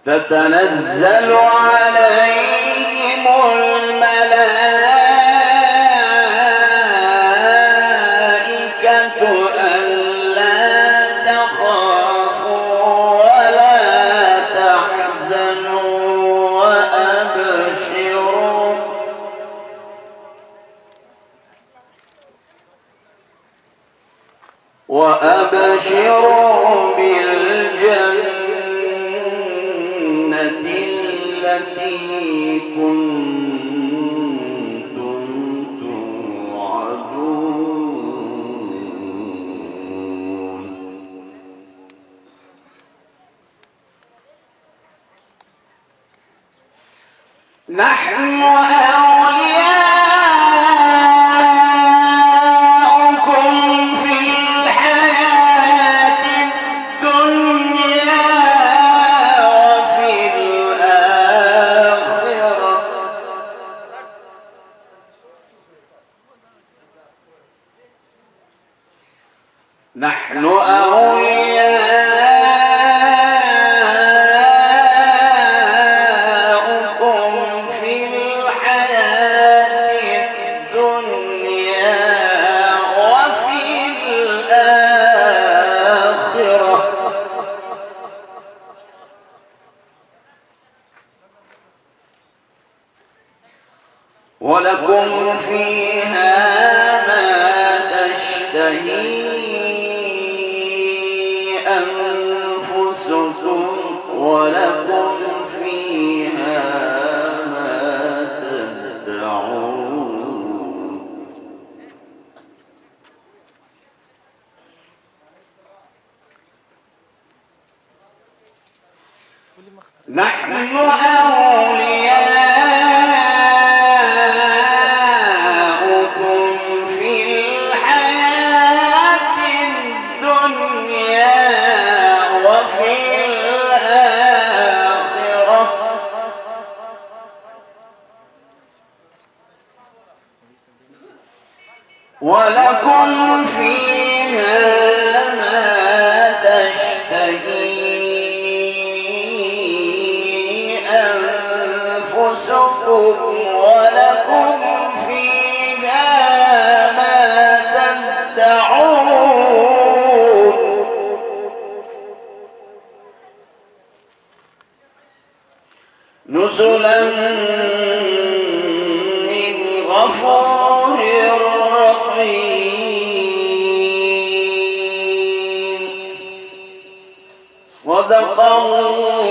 تتنزل عليهم الملائكة ألا تخافوا ولا تحزنوا وأبشروا بالجنة التي كنتم توعدون. نحن أولياؤكم في الحياة الدنيا وفي الآخرة نحن أولياؤكم في الحياة الدنيا وفي الآخرة ولكم فيها ما تشتهي أنفسكم ولكم فيها ما تدعون. نحن أولياؤكم في الحياة الدنيا وفي الآخرة ولكم فيها ما تشتهي أنفسكم ولكم فيها ما تدعون. نزلا من غفور رحيم. صدق الله